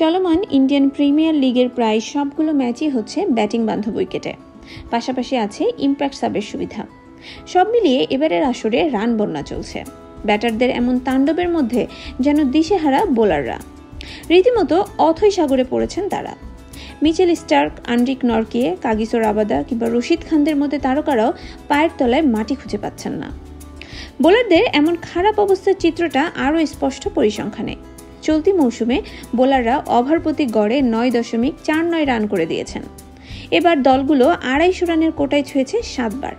চলমান Indian premier লিগের প্রায় সবগুলো ম্যাচই হচ্ছে ব্যাটিং বান্ধব উইকেটে, পাশাপাশি আছে ইম্প্যাক্ট সাবের সুবিধা। সব মিলিয়ে এবারের আসরে রান বন্যা চলছে। ব্যাটারদের এমন তাণ্ডবের মধ্যে যেন দিশেহারা বোলাররা, রীতিমতো অথৈ সাগরে পড়েছেন তারা। মিচেল স্টার্ক, আন্ড্রিক নরকিয়ে, কাগিসো রাবাদা কিংবা রশিদ খানদের মধ্যে তারকারাও পায়ের তলায় মাটি খুঁজে পাচ্ছেন না। বোলারদের এমন খারাপ অবস্থার চিত্রটা আরও স্পষ্ট পরিসংখ্যানে। চলতি মৌসুমে বোলাররা ওভার প্রতি গড়ে 9.49 রান করে দিয়েছেন। এবার দলগুলো 250 রানের কোটায় ছুঁয়েছে 7 বার।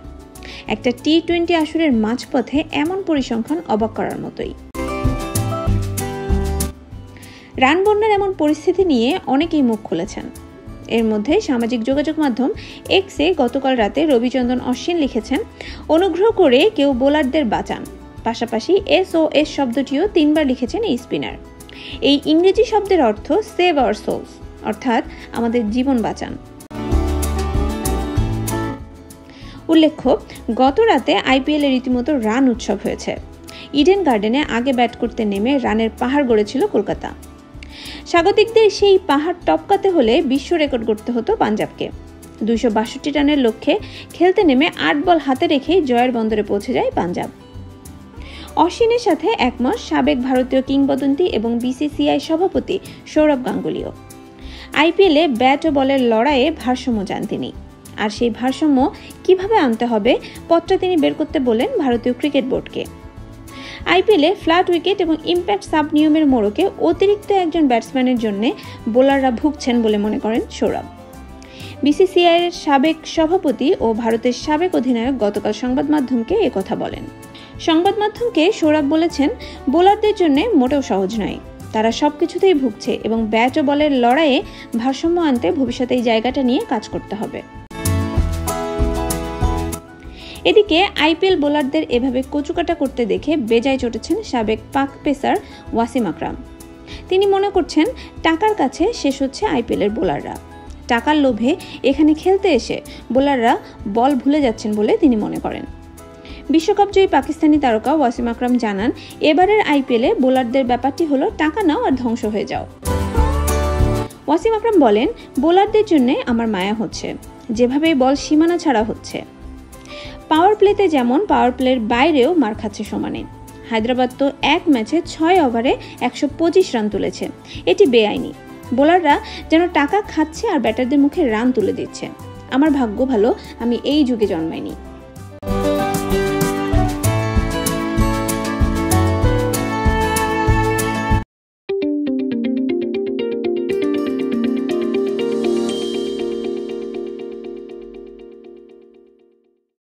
একটা টি-20 আসরের মাঝপথে এমন পরিসংখ্যান অবাক করার মতোই। রান বন্যার এমন পরিস্থিতি নিয়ে অনেকেই মুখ খুলেছেন। এর মধ্যে সামাজিক যোগাযোগ মাধ্যম এক্সে গতকাল রাতে রবিচন্দ্রন অশ্বিন লিখেছেন, অনুগ্রহ করে কেউ বোলারদের বাঁচান। পাশাপাশি SOS শব্দটিও 3 বার লিখেছেন এই স্পিনার। এই ইংরেজি শব্দের অর্থ সেভ আওয়ার সোলস, অর্থাৎ আমাদের জীবন বাঁচান। উল্লেখ্য, গত রাতে IPL এর রীতিমতো রান উৎসব হয়েছে। ইডেন গার্ডেনে আগে ব্যাট করতে নেমে রানের পাহাড় গড়েছিল কলকাতা। স্বাগতিকদের সেই পাহাড় টপকাতে হলে বিশ্ব রেকর্ড গড়তে হতো পাঞ্জাবকে। 262 রানের লক্ষ্যে খেলতে নেমে 8 বল হাতে রেখেই জয়ের বন্দরে পৌঁছে যায় পাঞ্জাব। অশ্বিনের সাথে একমত সাবেক ভারতীয় কিংবদন্তি এবং BCCI সভাপতি সৌরভ গাঙ্গুলিও। IPL-এ ব্যাট ও বলের লড়াইয়ে ভারসাম্য চান তিনি, আর সেই ভারসাম্য কিভাবে আনতে হবে পথটা তিনি বের করতে বলেন ভারতীয় ক্রিকেট বোর্ডকে। IPL-এ ফ্ল্যাট উইকেট এবং ইম্প্যাক্ট সাব নিয়মের মোড়কে অতিরিক্ত একজন ব্যাটসম্যানের জন্য বোলাররা ভুগছেন বলে মনে করেন সৌরভ। BCCI-এর সাবেক সভাপতি ও ভারতের সাবেক অধিনায়ক গতকাল সংবাদ মাধ্যমকে একথা বলেন। সংবাদ মাধ্যমকে সৌরভ বলেছেন, বোলারদের জন্য মোটেও সহজ নয়। তারা সবকিছুতেই ভুগছে এবং ব্যাট ও বলের লড়াইয়ে ভারসাম্য আনতে ভবিষ্যতে এই জায়গাটা নিয়ে কাজ করতে হবে। এদিকে IPL বোলারদের এভাবে কচুকাটা করতে দেখে বেজায় চটেছেন সাবেক পাক পেসার ওয়াসিম আকরাম। তিনি মনে করছেন, টাকার কাছে শেষ হচ্ছে IPL-এর বোলাররা। টাকার লোভে এখানে খেলতে এসে বোলাররা বল ভুলে যাচ্ছেন বলে তিনি মনে করেন। বিশ্বকাপ জয়ী পাকিস্তানি তারকা ওয়াসিম আকরাম জানান, এবারের IPL-এ বোলারদের ব্যাপারটি হলো টাকা নাও আর ধ্বংস হয়ে যাও। ওয়াসিম আকরাম বলেন, বোলারদের জন্য আমার মায়া হচ্ছে, যেভাবে বল সীমানা ছাড়া হচ্ছে। পাওয়ার প্লেতে যেমন, পাওয়ার প্লের বাইরেও মার খাচ্ছে সমানে। হায়দ্রাবাদ তো এক ম্যাচে 6 ওভারে 125 রান তুলেছে। এটি বেআইনি। বোলাররা যেন টাকা খাচ্ছে আর ব্যাটারদের মুখে রান তুলে দিচ্ছে। আমার ভাগ্য ভালো আমি এই যুগে জন্মাইনি।